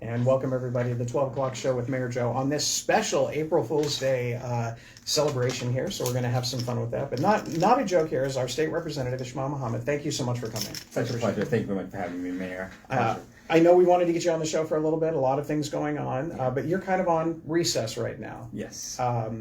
And welcome everybody to the 12 o'clock show with Mayor Joe on this special April Fool's Day celebration here. So we're going to have some fun with that. But not a joke here is our state representative, Ismail Mohamed. Thank you so much for coming. Such a pleasure. Thank you very much for having me, Mayor. I know we wanted to get you on the show for a little bit, a lot of things going on, but you're kind of on recess right now. Yes.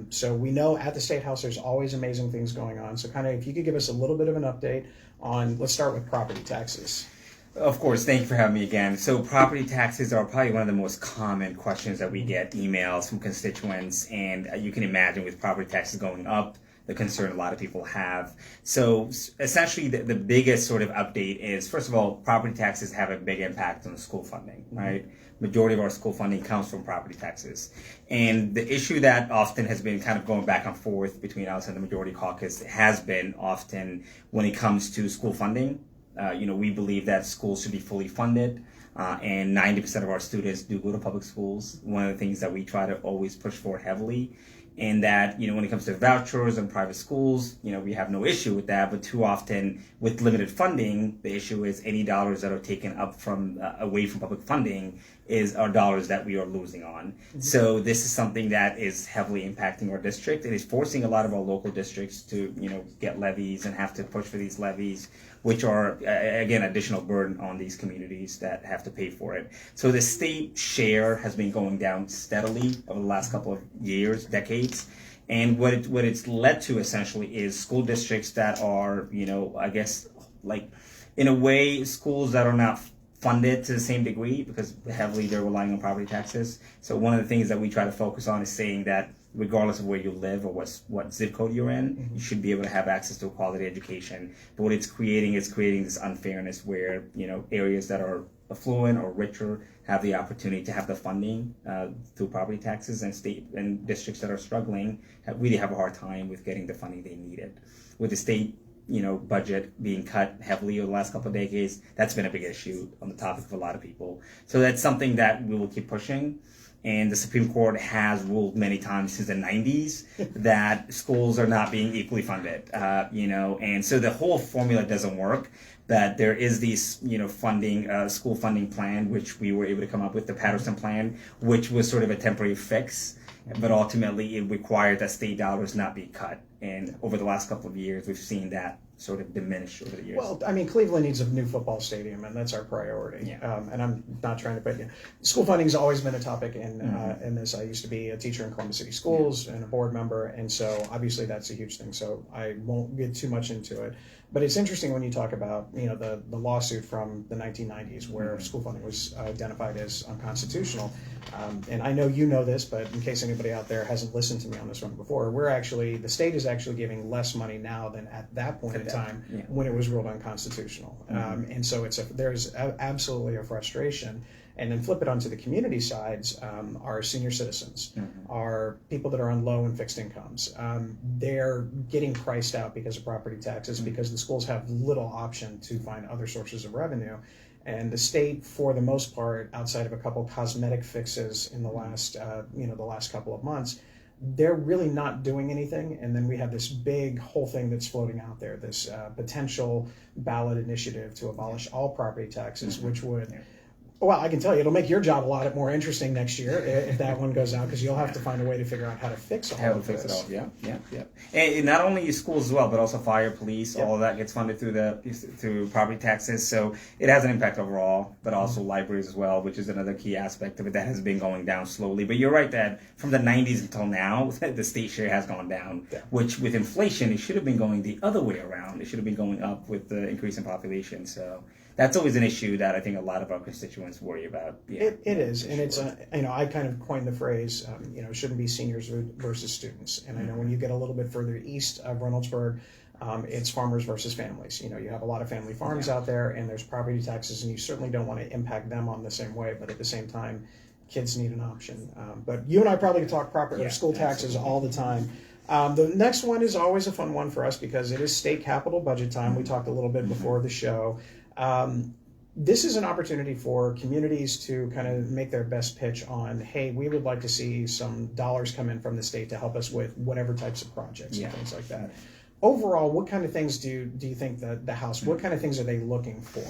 So we know at the State House there's always amazing things going on. So kind of if you could give us a little bit of an update on, let's start with property taxes. Of course, thank you for having me again. So property taxes are probably one of the most common questions that we get emails from constituents, and you can imagine with property taxes going up, the concern a lot of people have. So essentially the biggest sort of update is, first of all, property taxes have a big impact on school funding, right? Majority of our school funding comes from property taxes. And the issue that often has been kind of going back and forth between us and the majority caucus has been often when it comes to school funding. We believe that schools should be fully funded, and 90% of our students do go to public schools. One of the things that we try to always push for heavily, and that, when it comes to vouchers and private schools, we have no issue with that. But too often with limited funding, the issue is any dollars that are taken up from away from public funding are dollars that we are losing on. Mm-hmm. So this is something that is heavily impacting our district. It is forcing a lot of our local districts to, get levies and have to push for these levies, which are, again, additional burden on these communities that have to pay for it. So the state share has been going down steadily over the last couple of years, decades. And what it's led to essentially is school districts that are, I guess, like, in a way, schools that are not funded to the same degree because heavily they're relying on property taxes. So one of the things that we try to focus on is saying that regardless of where you live or what zip code you're in, you should be able to have access to a quality education. But what it's creating is this unfairness where, areas that are affluent or richer have the opportunity to have the funding through property taxes, and state and districts that are struggling really have a hard time with getting the funding they needed. With the state budget being cut heavily over the last couple of decades, that's been a big issue on the topic of a lot of people. So that's something that we will keep pushing. And the Supreme Court has ruled many times since the 90s that schools are not being equally funded, and so the whole formula doesn't work. That there is these, funding, school funding plan, which we were able to come up with, the Patterson plan, which was sort of a temporary fix, but ultimately it required that state dollars not be cut. And over the last couple of years, we've seen that sort of diminish over the years. Well, I mean, Cleveland needs a new football stadium, and that's our priority. Yeah. And I'm not trying to put school funding has always been a topic in this. I used to be a teacher in Columbus City Schools and a board member, and so obviously that's a huge thing. So I won't get too much into it. But it's interesting when you talk about the lawsuit from the 1990s where school funding was identified as unconstitutional. And I know you know this, but in case anybody out there hasn't listened to me on this one before, the state is actually giving less money now than at that point in time when it was ruled unconstitutional. And so there's absolutely a frustration. And then flip it onto the community sides, our senior citizens, our people that are on low and fixed incomes. They're getting priced out because of property taxes because the schools have little option to find other sources of revenue. And the state, for the most part, outside of a couple cosmetic fixes in the last couple of months, they're really not doing anything. And then we have this big whole thing that's floating out there, this potential ballot initiative to abolish all property taxes, which would... Well, I can tell you, it'll make your job a lot more interesting next year if that one goes out, because you'll have to find a way to figure out how to fix all of this. Yeah. And not only schools as well, but also fire, police, all of that gets funded through property taxes. So it has an impact overall, but also libraries as well, which is another key aspect of it that has been going down slowly. But you're right that from the 90s until now, the state share has gone down, which with inflation, it should have been going the other way around. It should have been going up with the increase in population. So that's always an issue that I think a lot of our constituents worry about. It is, and it's I kind of coined the phrase, shouldn't be seniors versus students. And I know when you get a little bit further east of Reynoldsburg, it's farmers versus families. You have a lot of family farms out there, and there's property taxes, and you certainly don't want to impact them on the same way. But at the same time, kids need an option. But you and I probably could talk school taxes all the time. The next one is always a fun one for us because it is state capital budget time. We talked a little bit before the show. This is an opportunity for communities to kind of make their best pitch on, hey, we would like to see some dollars come in from the state to help us with whatever types of projects and things like that. Overall, what kind of things do you think that the House, what kind of things are they looking for?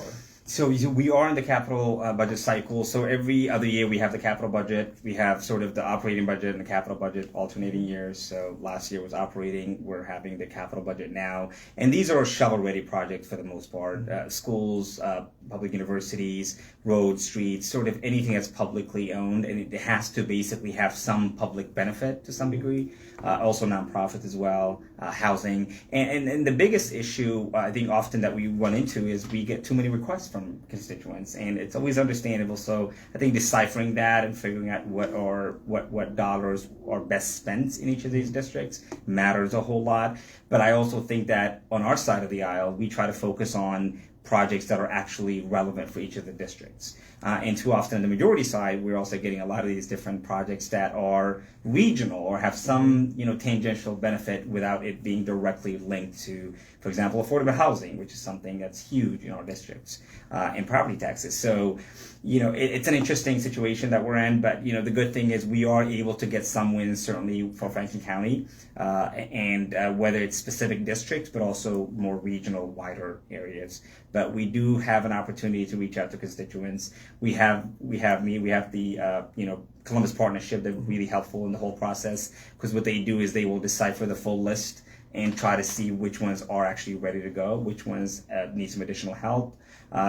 So we are in the capital budget cycle. So every other year we have the capital budget. We have sort of the operating budget and the capital budget alternating years. So last year was operating. We're having the capital budget now. And these are shovel-ready projects for the most part. Schools, public universities, roads, streets, sort of anything that's publicly owned. And it has to basically have some public benefit to some degree. Also nonprofits as well, housing. And the biggest issue I think often that we run into is we get too many requests from constituents, and it's always understandable. So I think deciphering that and figuring out what dollars are best spent in each of these districts matters a whole lot. But I also think that on our side of the aisle, we try to focus on projects that are actually relevant for each of the districts. And too often on the majority side, we're also getting a lot of these different projects that are regional or have some, tangential benefit without it being directly linked to, for example, affordable housing, which is something that's huge in our districts, and property taxes. So, it's an interesting situation that we're in, but, the good thing is we are able to get some wins, certainly for Franklin County, and whether it's specific districts, but also more regional, wider areas. But we do have an opportunity to reach out to constituents. We have the Columbus Partnership that's really helpful in the whole process, because what they do is they will decipher the full list and try to see which ones are actually ready to go, which ones need some additional help,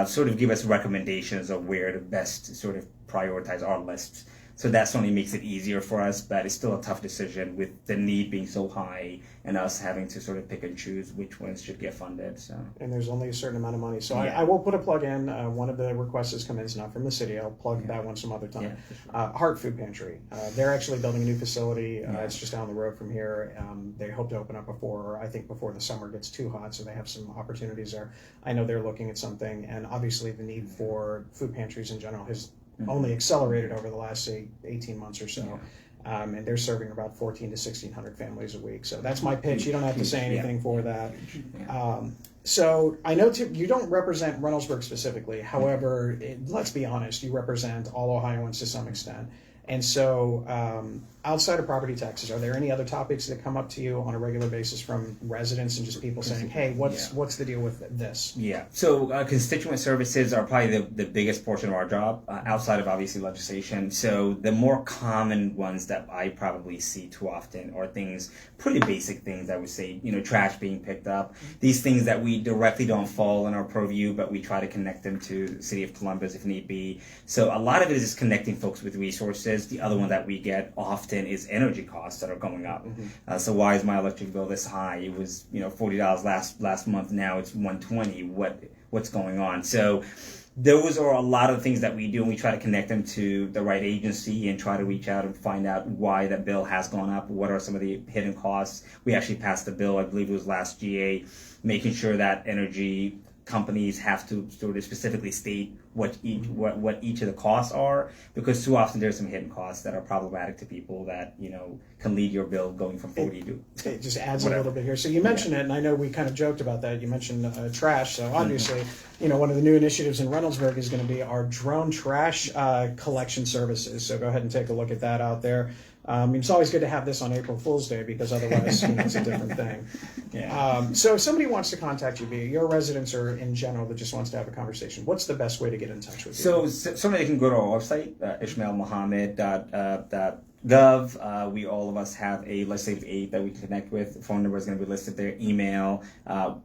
sort of give us recommendations of where to best sort of prioritize our lists. So that certainly makes it easier for us, but it's still a tough decision with the need being so high and us having to sort of pick and choose which ones should get funded. So. And there's only a certain amount of money. So Yeah. I will put a plug in. One of the requests has come in. It's not from the city. I'll plug that one some other time. Yeah. Heart Food Pantry. They're actually building a new facility. It's just down the road from here. They hope to open up before the summer gets too hot, so they have some opportunities there. I know they're looking at something, and obviously the need for food pantries in general has only accelerated over the last, say, 18 months or so. And they're serving about 14 to 1,600 families a week. So that's my pitch. You don't have to say anything for that. So I know you don't represent Reynoldsburg specifically. However, let's be honest, you represent all Ohioans to some extent. And so outside of property taxes, are there any other topics that come up to you on a regular basis from residents and just people saying, hey, what's the deal with this? Yeah. So constituent services are probably the biggest portion of our job outside of obviously legislation. So the more common ones that I probably see too often are things, pretty basic things, I would say, trash being picked up. These things that we directly don't fall in our purview, but we try to connect them to the city of Columbus if need be. So a lot of it is just connecting folks with resources. The other one that we get often is energy costs that are going up. So why is my electric bill this high? It was $40 last month. Now it's $120. What's going on? So those are a lot of things that we do, and we try to connect them to the right agency and try to reach out and find out why that bill has gone up. What are some of the hidden costs? We actually passed a bill, I believe it was last GA, making sure that energy companies have to sort of specifically state what each of the costs are, because too often there's some hidden costs that are problematic to people that can lead your bill going from 40 to it just adds a little bit here. So you mentioned it, and I know we kind of joked about that. You mentioned trash. So obviously, one of the new initiatives in Reynoldsburg is going to be our drone trash collection services. So go ahead and take a look at that out there. It's always good to have this on April Fool's Day, because otherwise it's a different thing. So if somebody wants to contact you, be it your residents or in general that just wants to have a conversation, what's the best way to get in touch with you? So somebody can go to our website, ismailmohamed.gov. We all of us have a legislative aide that we can connect with. The phone number is going to be listed there. Email.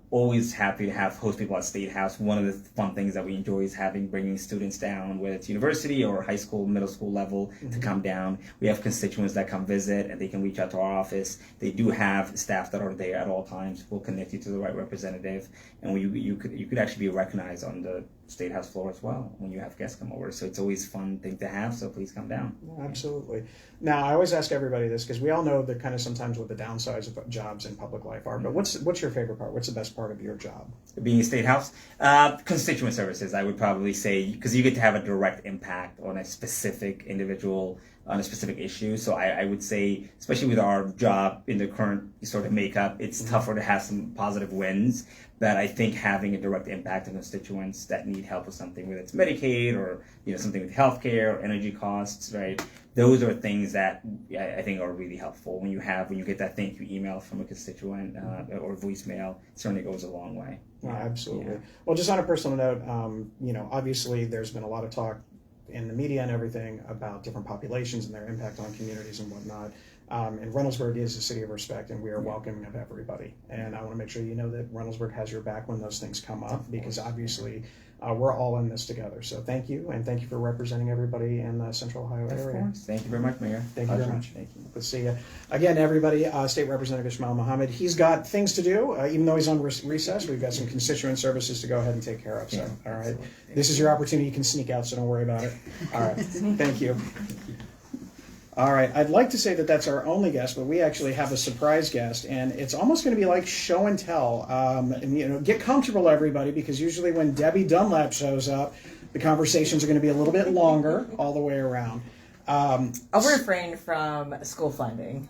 Always happy to host people at State House. One of the fun things that we enjoy is bringing students down, whether it's university or high school, middle school level, to come down. We have constituents that come visit, and they can reach out to our office. They do have staff that are there at all times. We'll connect you to the right representative, and you could actually be recognized on the State House floor as well when you have guests come over. So it's always a fun thing to have. So please come down. Absolutely. Now, I always ask everybody this, because we all know that kind of sometimes what the downsides of jobs in public life are. But what's your favorite part? What's the best part of your job? Being a State House, constituent services, I would probably say, because you get to have a direct impact on a specific individual, on a specific issue. So I would say, especially with our job in the current sort of makeup, it's tougher to have some positive wins. that I think having a direct impact on constituents that need help with something, whether it's Medicaid or something with healthcare or energy costs, right? Those are things that I think are really helpful when you get that thank you email from a constituent or voicemail. It certainly goes a long way. Absolutely. Yeah. Well, just on a personal note, obviously there's been a lot of talk in the media and everything about different populations and their impact on communities and whatnot. And Reynoldsburg is a city of respect, and we are welcoming of everybody. And I want to make sure you know that Reynoldsburg has your back when those things come up, because obviously we're all in this together. So thank you, and thank you for representing everybody in the Central Ohio area. Of course. Thank you very much, Mayor. Thank you very much. Thank you. Good to see you. Again, everybody, State Representative Ismail Mohamed, he's got things to do, even though he's on recess. We've got some constituent services to go ahead and take care of. So, all right. This is your opportunity. You can sneak out, so don't worry about it. All right. Thank you. All right, I'd like to say that that's our only guest, but we actually have a surprise guest, and it's almost going to be like show and tell. Get comfortable, everybody, because usually when Debbie Dunlap shows up, the conversations are going to be a little bit longer all the way around. I'll refrain from school funding.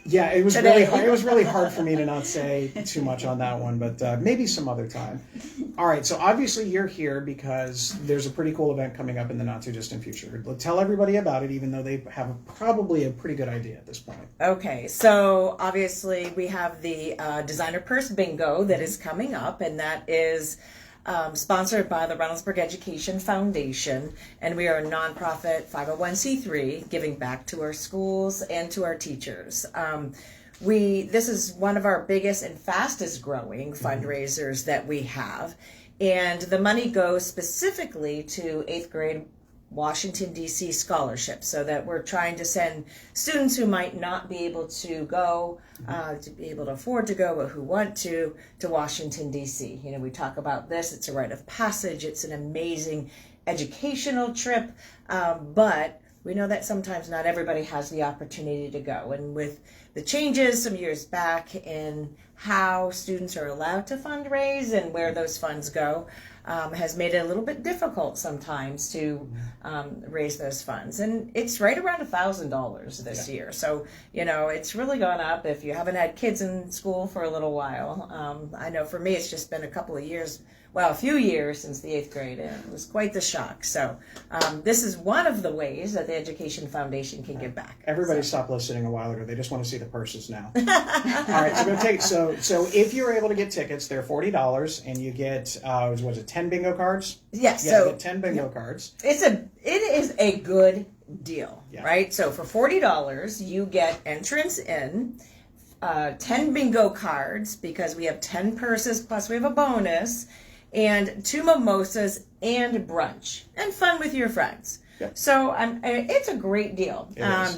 Yeah, it was really hard. It was really hard for me to not say too much on that one, but maybe some other time. All right, so obviously you're here because there's a pretty cool event coming up in the not too distant future. Tell everybody about it, even though they have probably a pretty good idea at this point. Okay, so obviously we have the Designer Purse Bingo that is coming up, and that is sponsored by the Reynoldsburg Education Foundation, and we are a nonprofit 501c3 giving back to our schools and to our teachers. This is one of our biggest and fastest growing fundraisers that we have, and the money goes specifically to 8th grade Washington, D.C. scholarships, so that we're trying to send students who might not be able to go, to be able to afford to go, but who want to Washington, D.C. We talk about this. It's a rite of passage. It's an amazing educational trip, but we know that sometimes not everybody has the opportunity to go. And with the changes some years back in how students are allowed to fundraise and where those funds go, has made it a little bit difficult sometimes to raise those funds. And it's right around $1,000 this year. So, it's really gone up if you haven't had kids in school for a little while. I know for me, it's just been a few years since the 8th grade, and it was quite the shock. So this is one of the ways that the Education Foundation can give back. Everybody stopped listening a while ago. They just want to see the purses now. All right, so if you're able to get tickets, they're $40, and you get 10 bingo cards? Yes. Yeah, so you get 10 bingo cards. It is a good deal, right? So for $40, you get entrance in, 10 bingo cards, because we have 10 purses, plus we have a bonus, and 2 mimosas and brunch, and fun with your friends. Yep. So it's a great deal.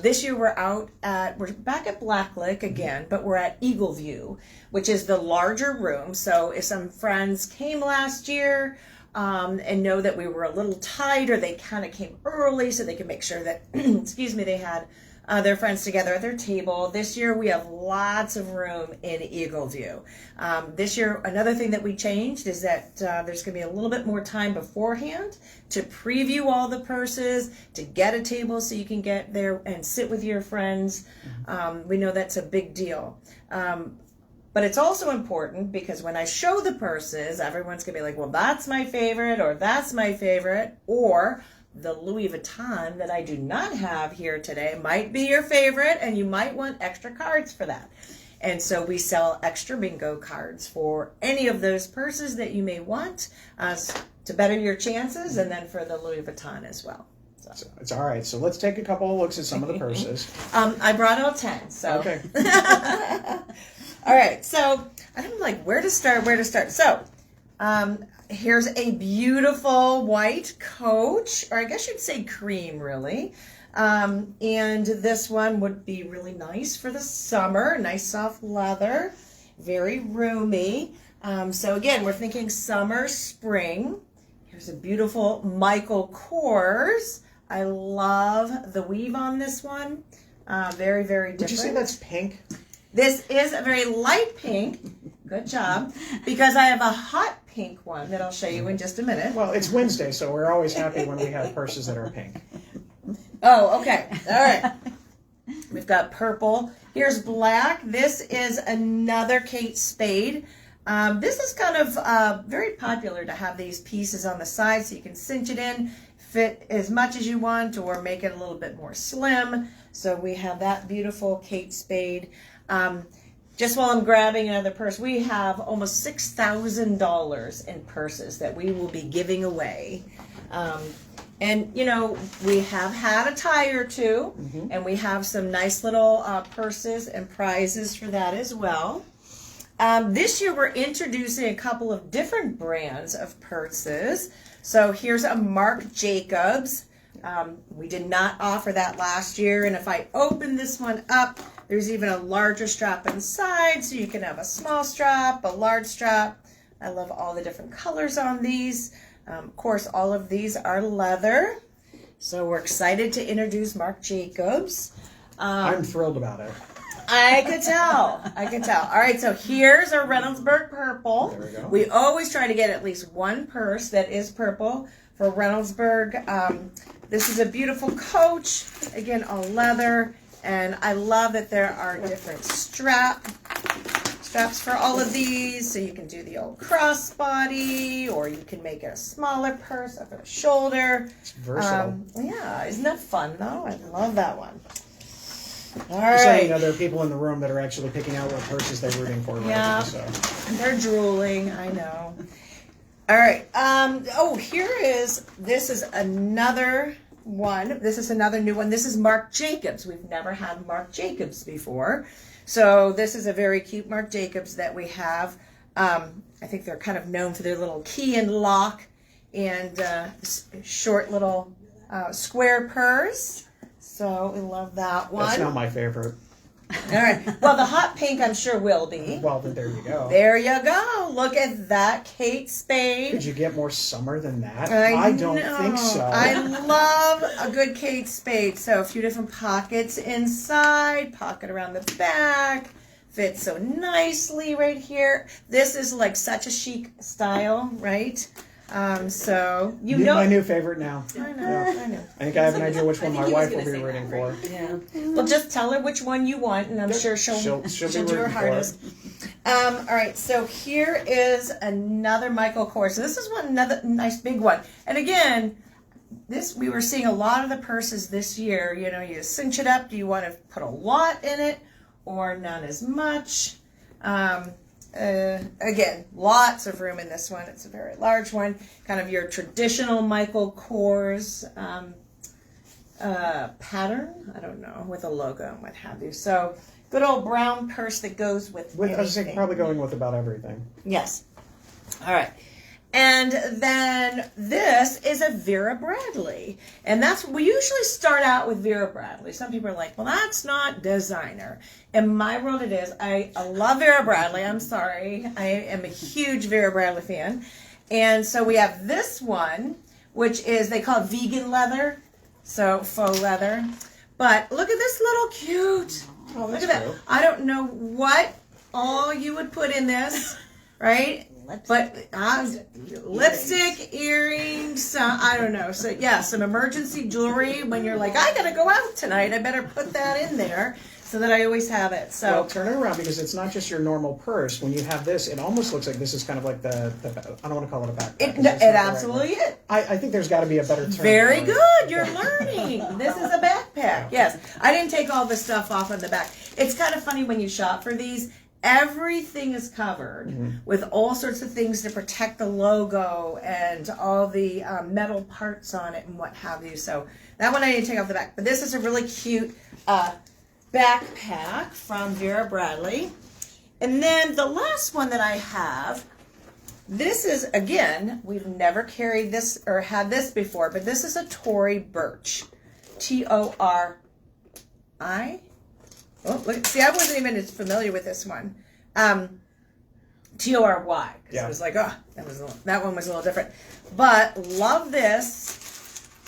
This year we're back at Blacklick again, but we're at Eagle View, which is the larger room. So if some friends came last year and know that we were a little tight, or they kind of came early so they could make sure that, they had their friends together at their table. This year we have lots of room in Eagle View. This year, another thing that we changed is that there's going to be a little bit more time beforehand to preview all the purses, to get a table so you can get there and sit with your friends. We know that's a big deal. But it's also important because when I show the purses, everyone's going to be like, well, that's my favorite, or that's my favorite, or the Louis Vuitton that I do not have here today might be your favorite, and you might want extra cards for that. And so we sell extra bingo cards for any of those purses that you may want to better your chances, and then for the Louis Vuitton as well. So it's all right. So let's take a couple of looks at some of the purses. I brought all 10. So. Okay. All right. So I'm like, where to start? So here's a beautiful white coach, or I guess you'd say cream, really. And this one would be really nice for the summer. Nice soft leather, very roomy. So again, we're thinking summer, spring. Here's a beautiful Michael Kors. I love the weave on this one. Very, very different. Would you say that's pink? This is a very light pink. Good job. Because I have a hot pink one that I'll show you in just a minute. Well, it's Wednesday, so we're always happy when we have purses that are pink. Oh, okay. All right. We've got purple. Here's black. This is another Kate Spade This is kind of very popular to have these pieces on the side so you can cinch it in, fit as much as you want, or make it a little bit more slim. So we have that beautiful Kate Spade. Just while I'm grabbing another purse, we have almost $6,000 in purses that we will be giving away. And, you know, we have had a tie or two, and we have some nice little purses and prizes for that as well. This year we're introducing a couple of different brands of purses. So here's a Marc Jacobs. We did not offer that last year, and if I open this one up, there's even a larger strap inside, so you can have a small strap, a large strap. I love all the different colors on these. Of course, all of these are leather. So we're excited to introduce Marc Jacobs. I'm thrilled about it. I could tell. I could tell. All right, so here's our Reynoldsburg purple. There we go. We always try to get at least one purse that is purple for Reynoldsburg. This is a beautiful coach, again, all leather. And I love that there are different straps for all of these. So you can do the old crossbody, or you can make it a smaller purse up at the shoulder. It's versatile. Yeah, isn't that fun though? I love that one. All Just so you right. know, there are people in the room that are actually picking out what purses they're rooting for right Yeah. now. So. They're drooling, I know. All right. This is another one. This is another new one. This is Marc Jacobs. We've never had Marc Jacobs before. So this is a very cute Marc Jacobs that we have. I think they're kind of known for their little key and lock and short little square purse. So we love that one. That's not my favorite. All right. Well, the hot pink I'm sure will be. Well, then there you go. There you go. Look at that, Kate Spade. Could you get more summer than that? I don't think so. I love a good Kate Spade. So a few different pockets inside, pocket around the back. Fits so nicely right here. This is like such a chic style, right? So you know my new favorite now. I know. I think I have an idea which one my he was wife will gonna be say rooting that, for. Yeah. Well, just tell her which one you want, and I'm sure she'll be do her rooting for hardest. All right, so here is another Michael Kors. So this is another nice big one. And again, we were seeing a lot of the purses this year. You know, you cinch it up. Do you want to put a lot in it, or not as much? Again, lots of room in this one. It's a very large one. Kind of your traditional Michael Kors pattern. I don't know, with a logo and what have you. So good old brown purse that goes with I was anything. probably going with about everything. Yes. All right. And then this is a Vera Bradley. And we usually start out with Vera Bradley. Some people are like, well, that's not designer. In my world, it is. I love Vera Bradley. I'm sorry. I am a huge Vera Bradley fan. And so we have this one, which is, they call it vegan leather. So faux leather. But look at this little cute. Oh, Look that's at that. cool. I don't know what all you would put in this, right? But lipstick, earrings, I don't know. So yeah, some emergency jewelry when you're like, I gotta go out tonight. I better put that in there so that I always have it. So Well, turn it around, because it's not just your normal purse. When you have this, it almost looks like this is kind of like the I don't want to call it a backpack. 'cause it that's not the right absolutely word. is. I think there's got to be a better term. Very for it. good. You're learning. This is a backpack. Yes. I didn't take all the stuff off on the back. It's kind of funny when you shop for these. Everything is covered with all sorts of things to protect the logo and all the metal parts on it and what have you. So that one I didn't take off the back. But this is a really cute backpack from Vera Bradley. And then the last one that I have, this is, again, we've never carried this or had this before, but this is a Tory Burch. T-O-R-I. Oh, look, see, I wasn't even as familiar with this one. T-O-R-Y. Yeah. I was like, oh, that one was a little different. But love this.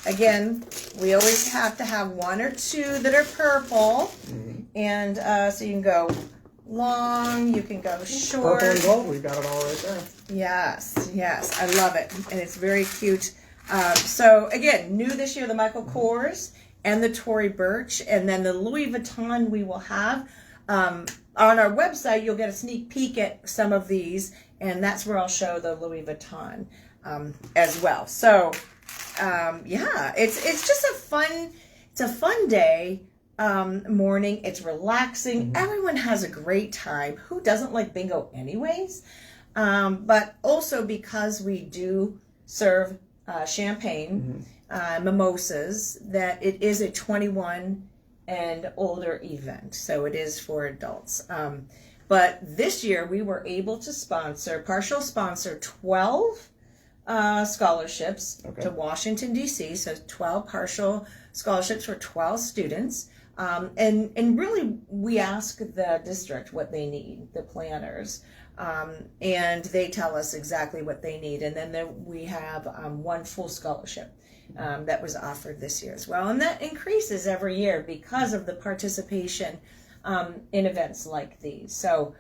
Again, we always have to have one or two that are purple. And so you can go long, you can go short. Purple and gold, we've got it all right there. Yes, yes, I love it, and it's very cute. So again, new this year, the Michael Kors and the Tory Burch, and then the Louis Vuitton we will have. on our website, you'll get a sneak peek at some of these, and that's where I'll show the Louis Vuitton as well. So, yeah, it's just a fun day. Morning. It's relaxing. Everyone has a great time. Who doesn't like bingo anyways? But also because we do serve champagne, mimosas, that it is a 21 and older event. So it is for adults. But this year we were able to partial sponsor 12 scholarships to Washington, D.C. So 12 partial scholarships for 12 students. And really, we ask the district what they need, the planners, and they tell us exactly what they need. And then we have one full scholarship that was offered this year as well. And that increases every year because of the participation in events like these. So,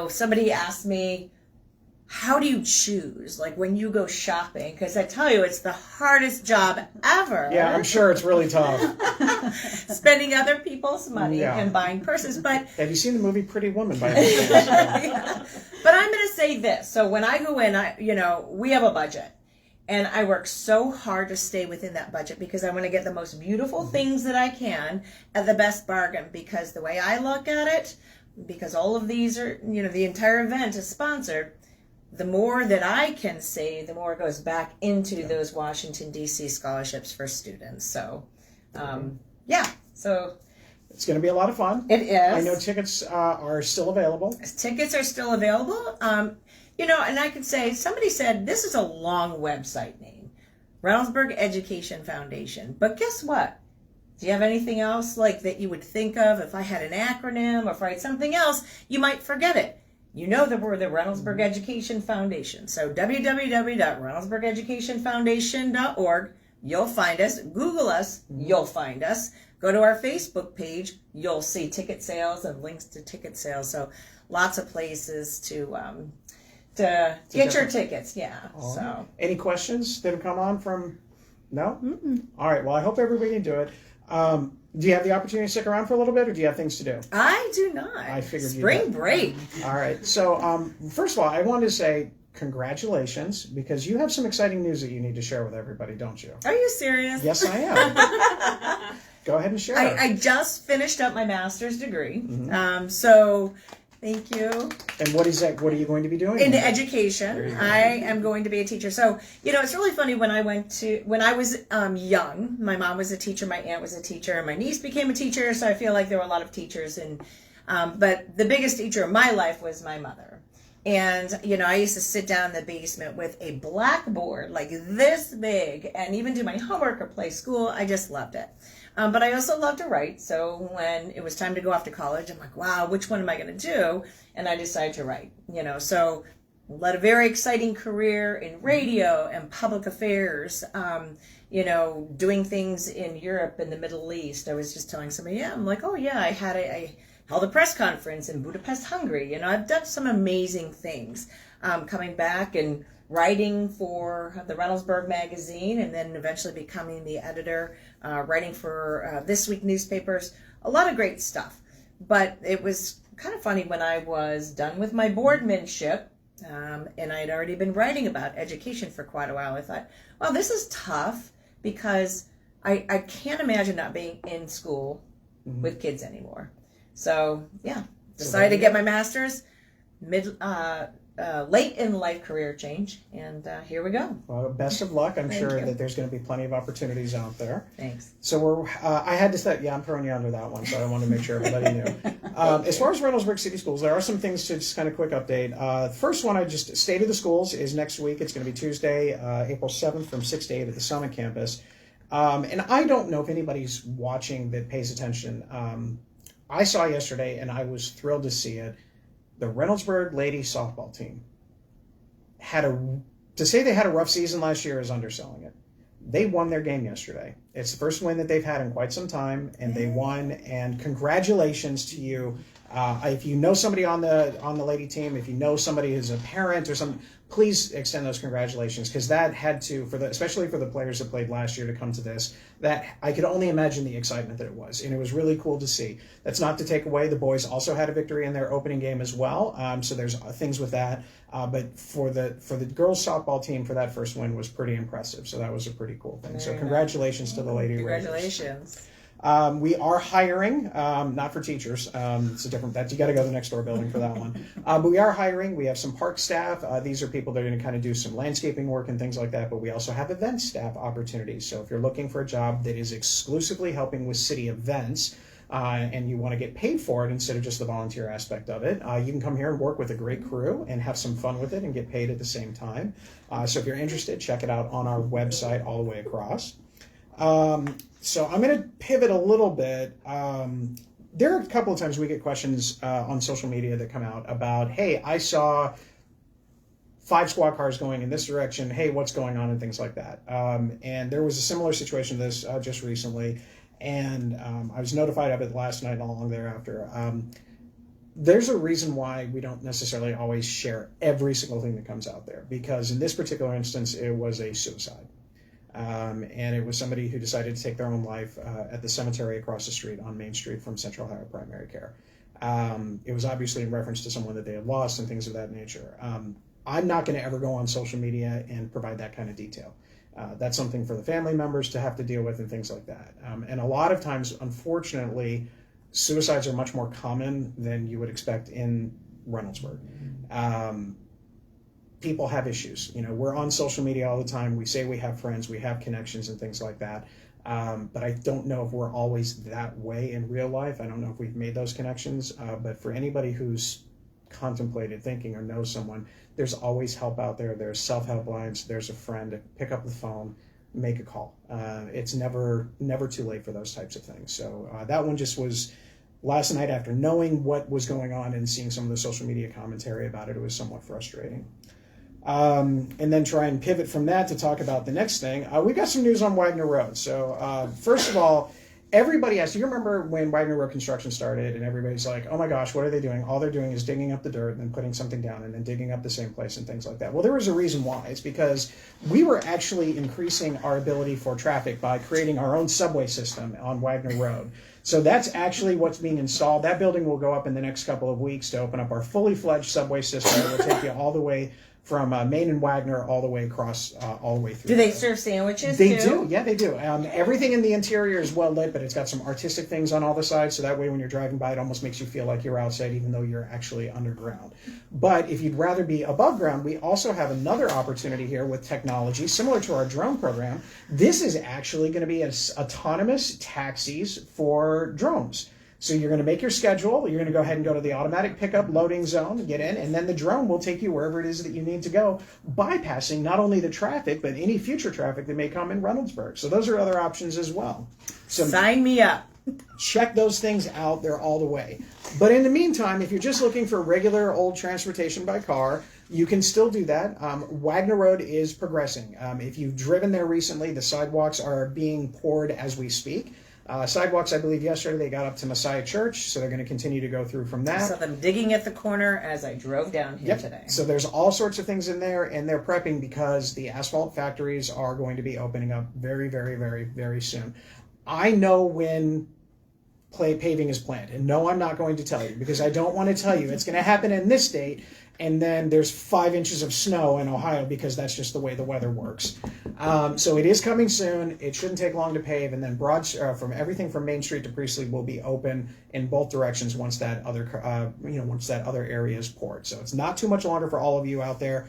somebody asked me, how do you choose, like when you go shopping? Because I tell you, it's the hardest job ever. Yeah, I'm sure it's really tough. Spending other people's money and buying purses. But have you seen the movie Pretty Woman by any chance? Yeah. But I'm going to say this. So when I go in, we have a budget. And I work so hard to stay within that budget because I want to get the most beautiful things that I can at the best bargain. Because the way I look at it, because all of these are, the entire event is sponsored, the more that I can save, the more it goes back into those Washington, D.C. scholarships for students. So, so it's going to be a lot of fun. It is. I know tickets are still available. Tickets are still available. And I could say, somebody said, this is a long website name, Reynoldsburg Education Foundation. But guess what? Do you have anything else like that you would think of? If I had an acronym or if I had something else, you might forget it. You know that we're the Reynoldsburg Education Foundation. So www.reynoldsburgeducationfoundation.org. You'll find us. Google us. You'll find us. Go to our Facebook page. You'll see ticket sales and links to ticket sales. So lots of places to get your tickets. Yeah. So any questions that have come on from? No? All right. Well, I hope everybody can do it. Do you have the opportunity to stick around for a little bit, or do you have things to do? I do not. I figured you Spring break. All right. So, first of all, I wanted to say congratulations because you have some exciting news that you need to share with everybody, don't you? Are you serious? Yes, I am. Go ahead and share. I just finished up my master's degree. So thank you. And what is that? What are you going to be doing? In education. I am going to be a teacher. So, it's really funny when I was young, my mom was a teacher, my aunt was a teacher, and my niece became a teacher. So I feel like there were a lot of teachers. But the biggest teacher in my life was my mother. And, I used to sit down in the basement with a blackboard like this big and even do my homework or play school. I just loved it. But I also love to write. So when it was time to go off to college, I'm like, wow, which one am I going to do? And I decided to write, so led a very exciting career in radio and public affairs, doing things in Europe and the Middle East. I was just telling somebody, I'm like, oh yeah, I held a press conference in Budapest, Hungary. I've done some amazing things, coming back and writing for the Reynoldsburg magazine and then eventually becoming the editor, writing for This Week newspapers, a lot of great stuff. But it was kind of funny when I was done with my boardmanship, and I had already been writing about education for quite a while. I thought, well, this is tough because I can't imagine not being in school with kids anymore. So, decided to get my master's, late in life career change, and here we go. Well, best of luck. I'm sure that there's going to be plenty of opportunities out there. Thanks. So I had to say, I'm throwing you under that one, so I want to make sure everybody knew. As far as Reynoldsburg City Schools, there are some things to just kind of quick update. The first one, State of the Schools is next week. It's going to be Tuesday, April 7th from 6 to 8 at the Summit campus. And I don't know if anybody's watching that pays attention. I saw yesterday, and I was thrilled to see it. The Reynoldsburg ladies softball team to say they had a rough season last year is underselling it. They won their game yesterday. It's the first win that they've had in quite some time, and they won. And congratulations to you. If you know somebody on the lady team, if you know somebody who's a parent or something, please extend those congratulations, because that had to, especially for the players that played last year to come to this, that I could only imagine the excitement that it was, and it was really cool to see. That's not to take away, the boys also had a victory in their opening game as well, so there's things with that, but for the girls softball team, for that first win was pretty impressive, so that was a pretty cool thing. So congratulations to the Lady Raiders. Congratulations. We are hiring, not for teachers. It's a different, that you got to go to the next door building for that one. But we are hiring. We have some park staff. These are people that are going to kind of do some landscaping work and things like that. But we also have event staff opportunities. So if you're looking for a job that is exclusively helping with city events, and you want to get paid for it instead of just the volunteer aspect of it, you can come here and work with a great crew and have some fun with it and get paid at the same time. So if you're interested, check it out on our website all the way across. So I'm going to pivot a little bit. There are a couple of times we get questions on social media that come out about, hey, I saw 5 squad cars going in this direction. Hey, what's going on, and things like that. And there was a similar situation to this just recently, and I was notified of it last night and along thereafter. There's a reason why we don't necessarily always share every single thing that comes out there, because in this particular instance, it was a suicide. And it was somebody who decided to take their own life at the cemetery across the street on Main Street from Central Ohio Primary Care. It was obviously in reference to someone that they had lost and things of that nature. I'm not going to ever go on social media and provide that kind of detail. That's something for the family members to have to deal with and things like that. And a lot of times, unfortunately, suicides are much more common than you would expect in Reynoldsburg. People have issues. You know, we're on social media all the time. We say we have friends, we have connections and things like that. But I don't know if we're always that way in real life. I don't know if we've made those connections. But for anybody who's contemplated, thinking, or knows someone, there's always help out there. There's self-help lines. There's a friend. Pick up the phone, make a call. It's never too late for those types of things. So that one just was last night, after knowing what was going on and seeing some of the social media commentary about it, it was somewhat frustrating. And then try and pivot from that to talk about the next thing. We got some news on Wagner Road. So first of all, everybody asked, do you remember when Wagner Road construction started and everybody's like, oh my gosh, what are they doing? All they're doing is digging up the dirt and then putting something down and then digging up the same place and things like that. Well, there was a reason why. It's because we were actually increasing our ability for traffic by creating our own subway system on Wagner Road. So that's actually what's being installed. That building will go up in the next couple of weeks to open up our fully fledged subway system. It will take you all the way from Main and Wagner all the way across, all the way through. Do they serve sandwiches They too? do, yeah, they do. Everything in the interior is well lit, but it's got some artistic things on all the sides, so that way when you're driving by, it almost makes you feel like you're outside, even though you're actually underground. But if you'd rather be above ground, we also have another opportunity here with technology, similar to our drone program. This is actually going to be autonomous taxis for drones. So you're going to make your schedule, you're going to go ahead and go to the automatic pickup loading zone, get in, and then the drone will take you wherever it is that you need to go, bypassing not only the traffic, but any future traffic that may come in Reynoldsburg. So those are other options as well. So sign me up. Check those things out. They're all the way. But in the meantime, if you're just looking for regular old transportation by car, you can still do that. Wagner Road is progressing. If you've driven there recently, the sidewalks are being poured as we speak. Sidewalks, I believe yesterday they got up to Messiah Church, so they're going to continue to go through from that. I saw them digging at the corner as I drove down here today. So there's all sorts of things in there, and they're prepping because the asphalt factories are going to be opening up very, very, very, very soon. I know when paving is planned, and no, I'm not going to tell you because I don't want to tell you it's going to happen in this date, and then there's 5 inches of snow in Ohio because that's just the way the weather works. So it is coming soon. It shouldn't take long to pave, and then from everything from Main Street to Priestley will be open in both directions once that other area is poured. So it's not too much longer for all of you out there.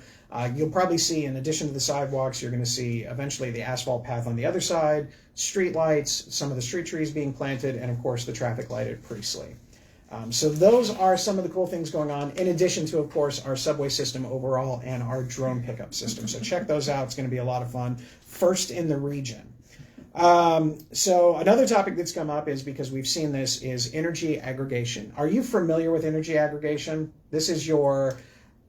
You'll probably see, in addition to the sidewalks, you're going to see eventually the asphalt path on the other side, street lights, some of the street trees being planted, and of course the traffic light at Priestley. So those are some of the cool things going on, in addition to, of course, our subway system overall and our drone pickup system. So check those out. It's going to be a lot of fun. First in the region. So another topic that's come up is, because we've seen this, is energy aggregation. Are you familiar with energy aggregation? This is your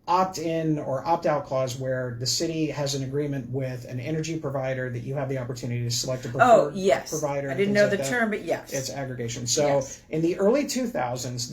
opt-in or opt-out clause where the city has an agreement with an energy provider that you have the opportunity to select a preferred provider. I didn't know the term, but yes. It's aggregation. So in the early 2000s,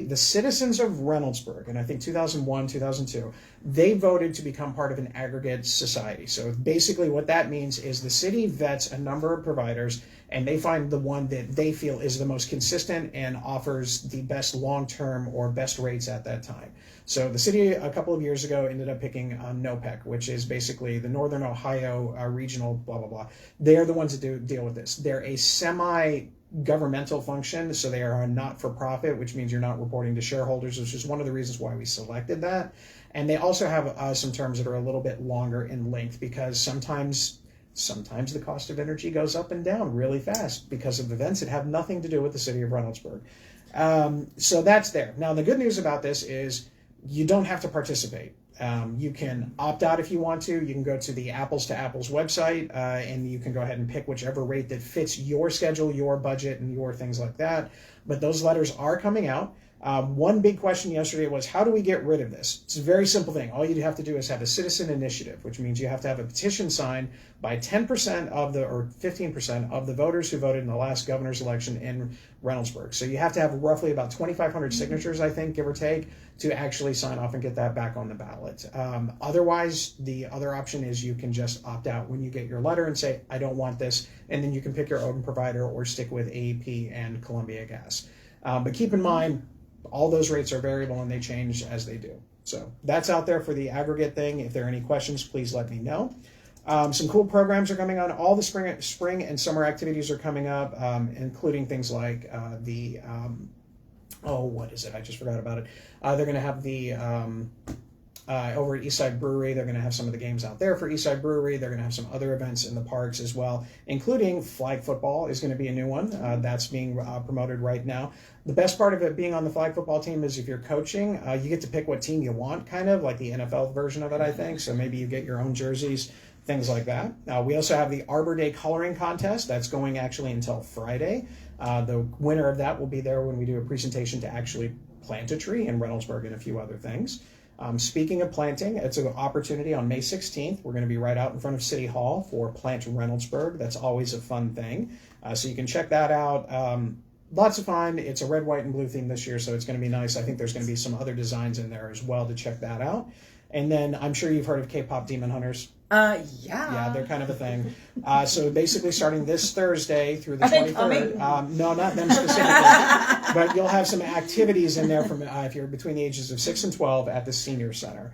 the citizens of Reynoldsburg, and I think 2001, 2002, they voted to become part of an aggregate society. So basically what that means is the city vets a number of providers and they find the one that they feel is the most consistent and offers the best long-term or best rates at that time. So the city a couple of years ago ended up picking NOPEC, which is basically the Northern Ohio Regional blah, blah, blah. They're the ones that deal with this. They're a semi-governmental function, so they are a not-for-profit, which means you're not reporting to shareholders, which is one of the reasons why we selected that. And they also have some terms that are a little bit longer in length because sometimes the cost of energy goes up and down really fast because of events that have nothing to do with the city of Reynoldsburg. So that's there. Now, the good news about this is you don't have to participate. You can opt out if you want to. You can go to the Apples to Apples website and you can go ahead and pick whichever rate that fits your schedule, your budget, and your things like that. But those letters are coming out. One big question yesterday was, how do we get rid of this? It's a very simple thing. All you have to do is have a citizen initiative, which means you have to have a petition signed by 10% or 15% of the voters who voted in the last governor's election in Reynoldsburg. So you have to have roughly about 2,500 signatures, I think, give or take, to actually sign off and get that back on the ballot. Otherwise, the other option is you can just opt out when you get your letter and say, I don't want this, and then you can pick your own provider or stick with AEP and Columbia Gas. But keep in mind, all those rates are variable and they change as they do. So that's out there for the aggregate thing. If there are any questions, please let me know. Some cool programs are coming on. All the spring and summer activities are coming up, including things like what is it? I just forgot about it. They're going to have the over at Eastside Brewery. They're going to have some of the games out there for Eastside Brewery. They're going to have some other events in the parks as well, including flag football is going to be a new one. That's being promoted right now. The best part of it being on the flag football team is if you're coaching, you get to pick what team you want, kind of like the NFL version of it, I think. So maybe you get your own jerseys, things like that. We also have the Arbor Day coloring contest. That's going actually until Friday. The winner of that will be there when we do a presentation to actually plant a tree in Reynoldsburg and a few other things. Speaking of planting, it's an opportunity on May 16th. We're going to be right out in front of City Hall for Plant Reynoldsburg. That's always a fun thing. So you can check that out. Lots of fun. It's a red, white, and blue theme this year, so it's going to be nice. I think there's going to be some other designs in there as well to check that out. And then I'm sure you've heard of K-pop Demon Hunters. Yeah, they're kind of a thing. So basically starting this Thursday through the 23rd. No, not them specifically. But you'll have some activities in there from if you're between the ages of 6 and 12 at the Senior Center.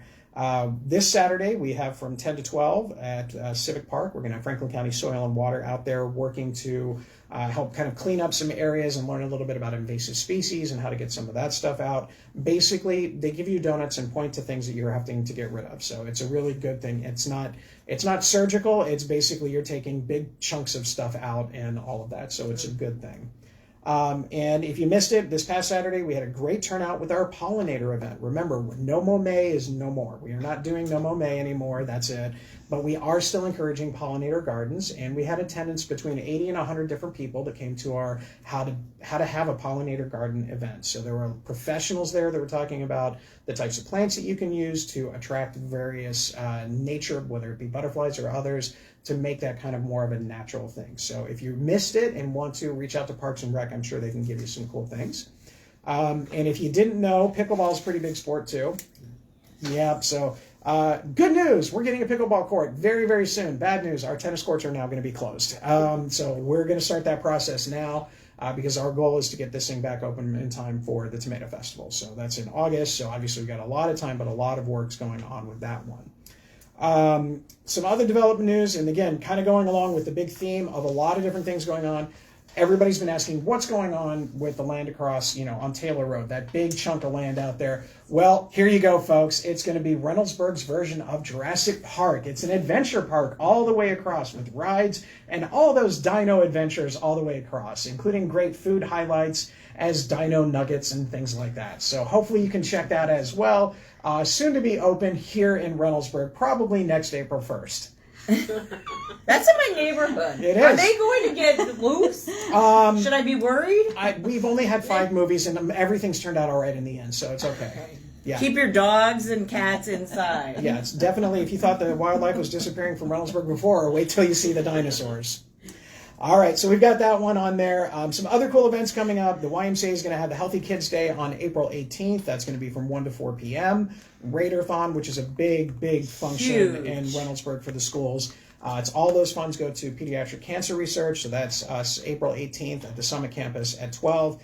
This Saturday, we have from 10 to 12 at Civic Park. We're going to have Franklin County Soil and Water out there working to help kind of clean up some areas and learn a little bit about invasive species and how to get some of that stuff out. Basically, they give you donuts and point to things that you're having to get rid of. So it's a really good thing. It's not surgical. It's basically you're taking big chunks of stuff out and all of that. So it's a good thing. And if you missed it, this past Saturday, we had a great turnout with our pollinator event. Remember, no more May is no more. We are not doing no more May anymore. That's it. But we are still encouraging pollinator gardens, and we had attendance between 80 and 100 different people that came to our how to have a pollinator garden event. So there were professionals there that were talking about the types of plants that you can use to attract various nature, whether it be butterflies or others, to make that kind of more of a natural thing. So if you missed it and want to reach out to Parks and Rec, I'm sure they can give you some cool things. And if you didn't know, pickleball is a pretty big sport too. Yeah, so good news, we're getting a pickleball court very, very soon. Bad news, our tennis courts are now going to be closed. So we're going to start that process now because our goal is to get this thing back open in time for the Tomato Festival. So that's in August, so obviously we've got a lot of time, but a lot of work's going on with that one. Some other development news, and again, kind of going along with the big theme of a lot of different things going on. Everybody's been asking what's going on with the land across, on Taylor Road, that big chunk of land out there. Well, here you go, folks. It's going to be Reynoldsburg's version of Jurassic Park. It's an adventure park all the way across with rides and all those dino adventures all the way across, including great food highlights as dino nuggets and things like that. So hopefully you can check that as well. Soon to be open here in Reynoldsburg, probably next April 1st. That's in my neighborhood. It is. Are they going to get loose? Should I be worried? We've only had 5 movies, and everything's turned out all right in the end, so it's okay. Yeah. Keep your dogs and cats inside. Yeah, it's definitely, if you thought the wildlife was disappearing from Reynoldsburg before, wait till you see the dinosaurs. All right, so we've got that one on there. Some other cool events coming up. The YMCA is going to have the Healthy Kids Day on April 18th. That's going to be from 1 to 4 p.m. Raiderthon, which is a big function in Reynoldsburg for the schools. It's all those funds go to pediatric cancer research. So that's April 18th at the Summit campus at 12.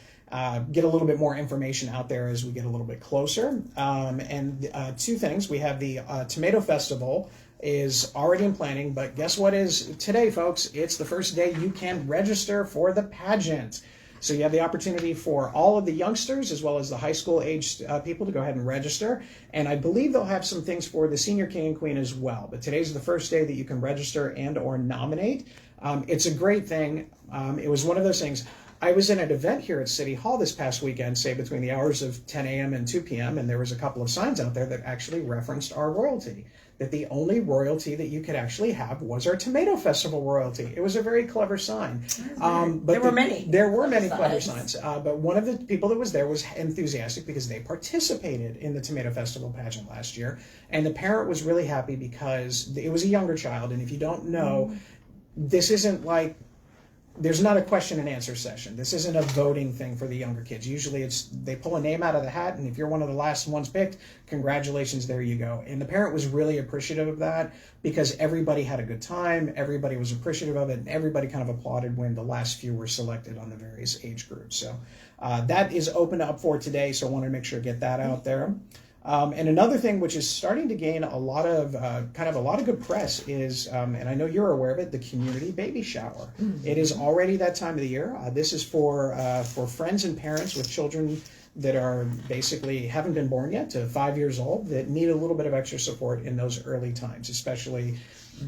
Get a little bit more information out there as we get a little bit closer. And two things. We have the Tomato Festival is already in planning, but guess what is today, folks? It's the first day you can register for the pageant. So you have the opportunity for all of the youngsters as well as the high school aged people to go ahead and register. And I believe they'll have some things for the senior king and queen as well. But today's the first day that you can register and or nominate. It's a great thing. It was one of those things. I was in an event here at City Hall this past weekend, say between the hours of 10 a.m. and 2 p.m., and there was a couple of signs out there that actually referenced our royalty, that the only royalty that you could actually have was our Tomato Festival royalty. It was a very clever sign. But there were many. There were many clever signs. But one of the people that was there was enthusiastic because they participated in the Tomato Festival pageant last year. And the parent was really happy because it was a younger child. And if you don't know, this isn't like, there's not a question and answer session. This isn't a voting thing for the younger kids. Usually it's they pull a name out of the hat, and if you're one of the last ones picked, congratulations, there you go. And the parent was really appreciative of that because everybody had a good time, everybody was appreciative of it, and everybody kind of applauded when the last few were selected on the various age groups. So that is open up for today, so I wanted to make sure to get that out there. And another thing which is starting to gain a lot of good press is, and I know you're aware of it, the community baby shower. Mm-hmm. It is already that time of the year. This is for friends and parents with children that are basically haven't been born yet to 5 years old that need a little bit of extra support in those early times, especially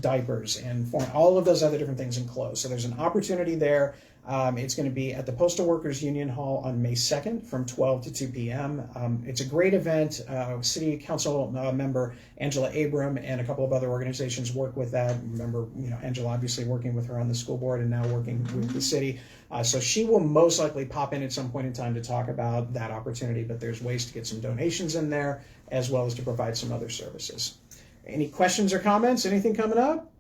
diapers and all of those other different things and clothes. So there's an opportunity there. It's going to be at the Postal Workers Union Hall on May 2nd from 12 to 2 p.m. It's a great event. City Council member Angela Abram and a couple of other organizations work with that. Remember, Angela obviously working with her on the school board and now working with the city. So she will most likely pop in at some point in time to talk about that opportunity, but there's ways to get some donations in there as well as to provide some other services. Any questions or comments? Anything coming up?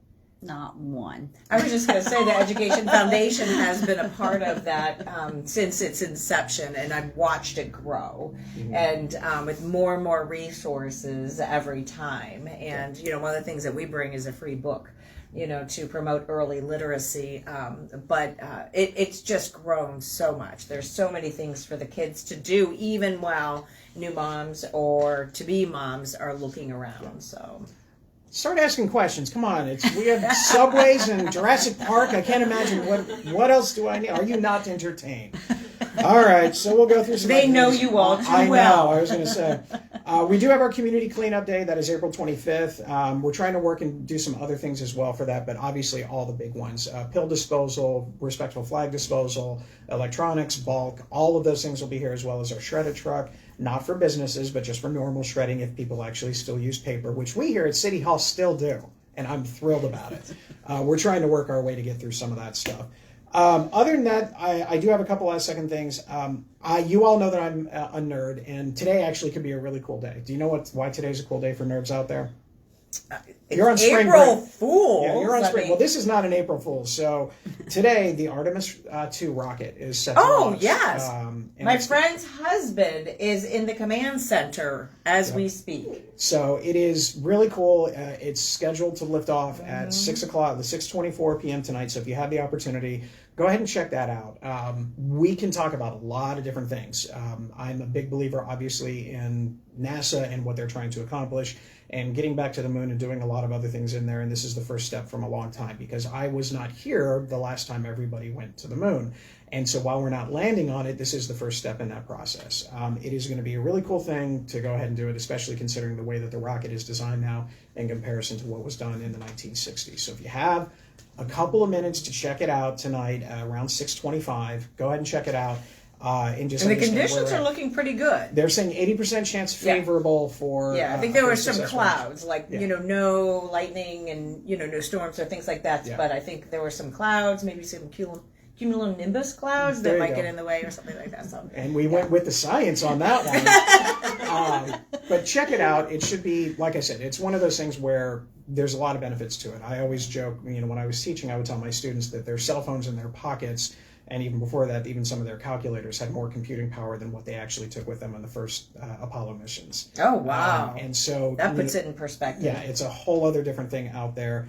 Not one. I was just going to say the Education Foundation has been a part of that since its inception, and I've watched it grow, and with more and more resources every time. And one of the things that we bring is a free book, to promote early literacy. But it's just grown so much. There's so many things for the kids to do, even while new moms or to-be moms are looking around. So. Start asking questions. Come on, we have subways and Jurassic Park. I can't imagine what else do I need. Are you not entertained? All right, so we'll go through some. They know you all too well. I know. I was going to say we do have our community cleanup day. That is April 25th. We're trying to work and do some other things as well for that, but obviously all the big ones: pill disposal, respectful flag disposal, electronics, bulk. All of those things will be here, as well as our shredder truck. Not for businesses, but just for normal shredding if people actually still use paper, which we here at City Hall still do, and I'm thrilled about it. We're trying to work our way to get through some of that stuff. Other than that, I do have a couple last second things. You all know that I'm a nerd, and today actually could be a really cool day. Do you know why today's a cool day for nerds out there? You're on spring April break. Fool's. Yeah, you're on spring. Well, this is not an April Fool's. So today, the Artemis 2 rocket is set to launch. Yes. My friend's husband is in the command center as we speak. So it is really cool. It's scheduled to lift off at 6 o'clock, the 6:24 p.m. tonight. So if you have the opportunity, go ahead and check that out. We can talk about a lot of different things. I'm a big believer, obviously, in NASA and what they're trying to accomplish and getting back to the moon and doing a lot of other things in there. And this is the first step from a long time because I was not here the last time everybody went to the moon. And so while we're not landing on it, this is the first step in that process. It is going to be a really cool thing to go ahead and do it, especially considering the way that the rocket is designed now in comparison to what was done in the 1960s. So if you have a couple of minutes to check it out tonight around 6:25, go ahead and check it out. And the conditions are looking pretty good. They're saying 80% chance favorable for. Yeah, I think there were some clouds, like no lightning and no storms or things like that. Yeah. But I think there were some clouds, maybe some cumulonimbus clouds There that you might go. get in the way or something like that. So. And we went with the science on that one. But check it out. It should be, like I said, it's one of those things where there's a lot of benefits to it. I always joke, when I was teaching, I would tell my students that their cell phones in their pockets, and even before that, even some of their calculators had more computing power than what they actually took with them on the first Apollo missions. Oh, wow. And so that puts it in perspective. Yeah, it's a whole other different thing out there.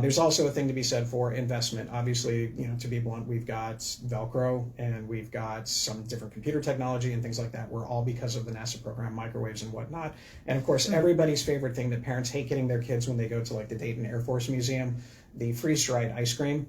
There's also a thing to be said for investment. Obviously, to be blunt, we've got Velcro and we've got some different computer technology and things like that. We're all because of the NASA program, microwaves and whatnot. And of course, everybody's favorite thing that parents hate getting their kids when they go to like the Dayton Air Force Museum, the freeze-dried ice cream.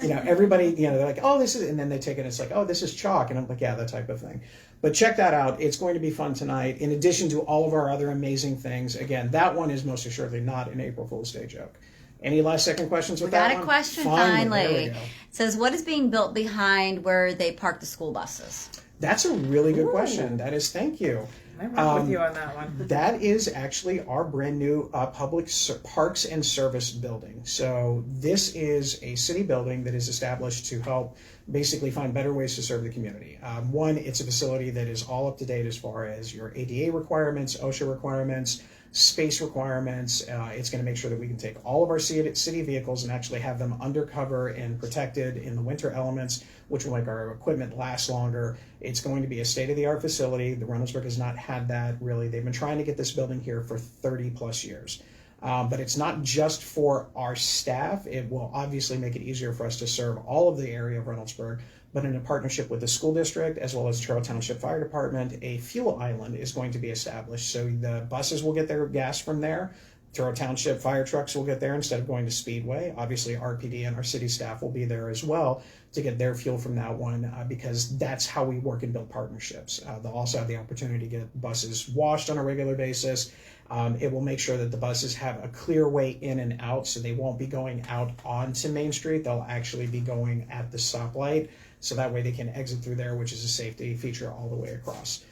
Everybody, they're like, oh, this is, and then they take it and it's like, oh, this is chalk. And I'm like, yeah, that type of thing. But check that out. It's going to be fun tonight. In addition to all of our other amazing things. Again, that one is most assuredly not an April Fool's Day joke. Any last second questions with that one? We got a question finally. It says, what is being built behind where they park the school buses? That's a really good question. That is, thank you. I work with you on that one. That is actually our brand new public parks and service building. So this is a city building that is established to help basically find better ways to serve the community. One, it's a facility that is all up to date as far as your ADA requirements, OSHA requirements, space requirements. It's going to make sure that we can take all of our city vehicles and actually have them undercover and protected in the winter elements, which will make our equipment last longer. It's going to be a state-of-the-art facility. The Reynoldsburg has not had that really. They've been trying to get this building here for 30 plus years. But it's not just for our staff. It will obviously make it easier for us to serve all of the area of Reynoldsburg, but in a partnership with the school district as well as Truro Township Fire Department, a fuel island is going to be established. So the buses will get their gas from there. Truro Township fire trucks will get there instead of going to Speedway. Obviously, RPD and our city staff will be there as well to get their fuel from that one because that's how we work and build partnerships. They'll also have the opportunity to get buses washed on a regular basis. It will make sure that the buses have a clear way in and out, so they won't be going out onto Main Street. They'll actually be going at the stoplight, so that way they can exit through there, which is a safety feature all the way across.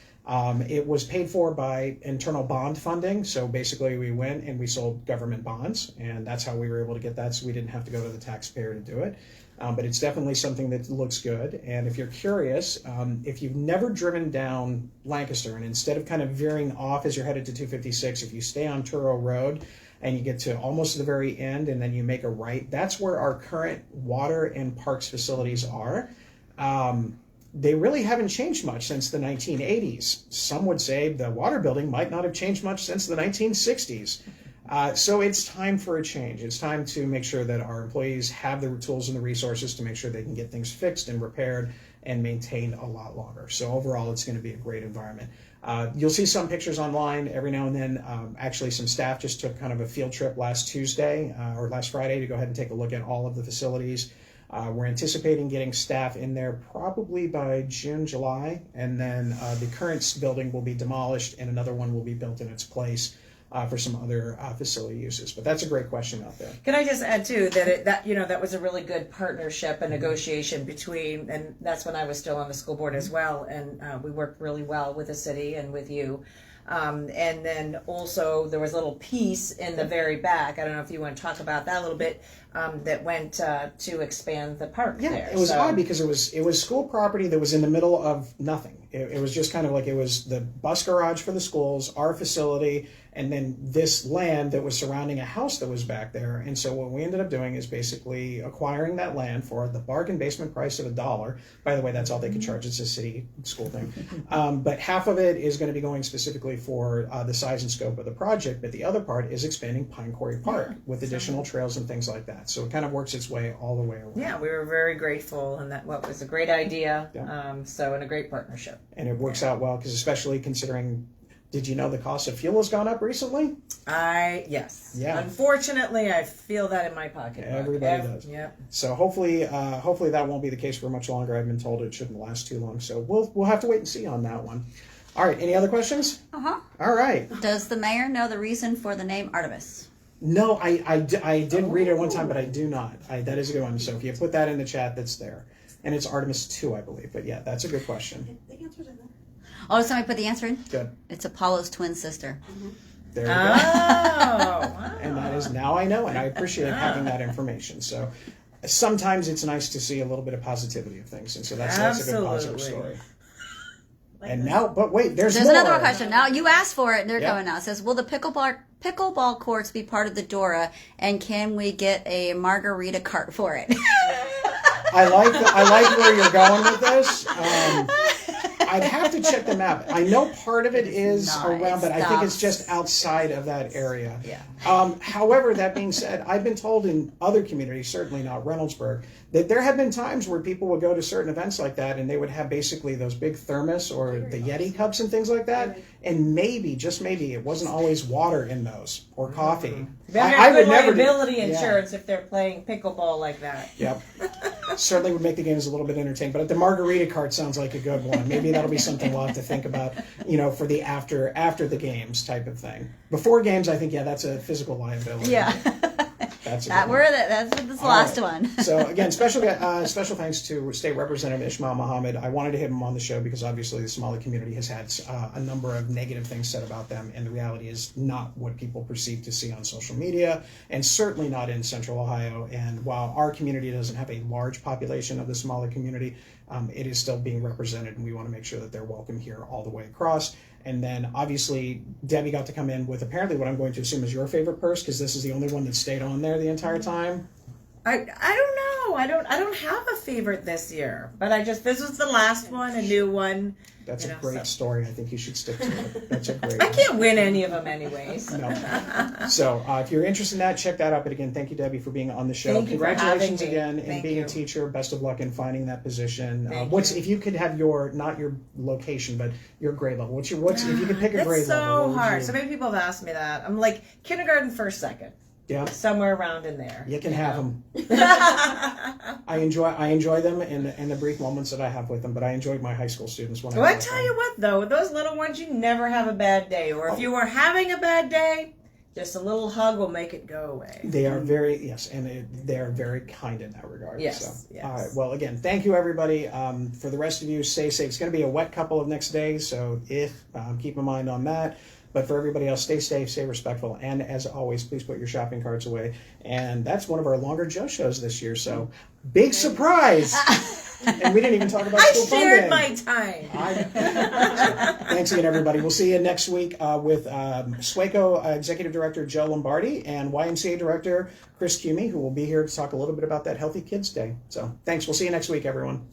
It was paid for by internal bond funding, so basically we went and we sold government bonds, and that's how we were able to get that, so we didn't have to go to the taxpayer to do it. But it's definitely something that looks good. And if you're curious, if you've never driven down Lancaster, and instead of kind of veering off as you're headed to 256, if you stay on Truro Road and you get to almost the very end and then you make a right, that's where our current water and parks facilities are. They really haven't changed much since the 1980s. Some would say the water building might not have changed much since the 1960s. So it's time for a change. It's time to make sure that our employees have the tools and the resources to make sure they can get things fixed and repaired and maintained a lot longer. So overall, it's going to be a great environment. You'll see some pictures online every now and then. Actually, some staff just took kind of a field trip last Tuesday or last Friday to go ahead and take a look at all of the facilities. We're anticipating getting staff in there probably by June, July, and then the current building will be demolished and another one will be built in its place for some other facility uses. But that's a great question out there. Can I just add too that that was a really good partnership and negotiation between, and that's when I was still on the school board as well, and we worked really well with the city and with you. And then also there was a little piece in the very back. I don't know if you want to talk about that a little bit. That went to expand the park. Yeah, there. it was odd because it was school property that was in the middle of nothing. It was just kind of like it was the bus garage for the schools, our facility, and then this land that was surrounding a house that was back there. And so what we ended up doing is basically acquiring that land for the bargain basement price of $1. By the way, that's all they could charge. It's a city school thing. But half of it is going to be going specifically for the size and scope of the project, but the other part is expanding Pine Quarry Park with additional trails and things like that. So it kind of works its way all the way around. Yeah, we were very grateful, and that was a great idea. Yeah. And a great partnership. And it works out well because especially considering, did you know the cost of fuel has gone up recently? Yes. Yeah. Unfortunately, I feel that in my pocket. Everybody does. Yeah. So hopefully that won't be the case for much longer. I've been told it shouldn't last too long. So we'll have to wait and see on that one. All right. Any other questions? Uh-huh. All right. Does the mayor know the reason for the name Artemis? No, I did read it one time, but I do not. That is a good one. So if you put that in the chat, that's there. And it's Artemis 2, I believe. But yeah, that's a good question. The answer's in there. Oh, somebody put the answer in? Good. It's Apollo's twin sister. There you go. Wow. And that is, now I know, and I appreciate having that information. So sometimes it's nice to see a little bit of positivity of things, and so that's a good positive story. And now, but wait, there's more. Another question. Now you asked for it, and they're Yeah. going now. It says, will the pickleball courts be part of the Dora, and can we get a margarita cart for it? I like where you're going with this. I'd have to check the map. I know part of it is around, but I think it's just outside of that area. Yeah. However, that being said, I've been told in other communities, certainly not Reynoldsburg, that there have been times where people would go to certain events like that and they would have basically those big thermos or the Yeti cups and things like that. And maybe, just maybe, it wasn't always water in those or coffee. I would never liability insurance if they're playing pickleball like that. Yep. Certainly would make the games a little bit entertaining. But the margarita cart sounds like a good one. Maybe that'll be something we'll have to think about, for the after the games type of thing. Before games, I think, that's a physical liability. Yeah. That's this last one. So again, special thanks to State Representative Ismail Mohamed. I wanted to have him on the show because obviously the Somali community has had a number of negative things said about them, and the reality is not what people perceive to see on social media, and certainly not in Central Ohio. And while our community doesn't have a large population of the Somali community, it is still being represented, and we want to make sure that they're welcome here all the way across. And then obviously Debbie got to come in with apparently what I'm going to assume is your favorite purse, because this is the only one that stayed on there the entire time. I don't know. I don't have a favorite this year, but this was the last one, a new one. That's a great story. I think you should stick to it. That's a great I can't win any of them anyways. No. So if you're interested in that, check that out. But again, thank you, Debbie, for being on the show. Thank you for Congratulations having me. again in Thank being you. a teacher. Best of luck in finding that position. Thank you. If you could have not your location, but your grade level. If you could pick a grade That's level? so what would hard. you- So many people have asked me that. I'm like kindergarten, first, second, Yeah, somewhere around in there. you can have them. I enjoy them in the brief moments that I have with them. But I enjoyed my high school students when Well, I I was with tell them. you what, though, with those little ones, you never have a bad day. Or if you were having a bad day, just a little hug will make it go away. They are they are very kind in that regard. Yes, So, yes. all right. Well, again, thank you, everybody. For the rest of you, stay safe. It's going to be a wet couple of next days, so keep in mind on that. But for everybody else, stay safe, stay respectful, and as always, please put your shopping carts away. And that's one of our longer Joe shows this year, so big surprise! And we didn't even talk about I school fun shared day. my time. Thanks again, everybody. We'll see you next week with SWACO Executive Director Joe Lombardi and YMCA Director Chris Cumey, who will be here to talk a little bit about that Healthy Kids Day. So thanks. We'll see you next week, everyone.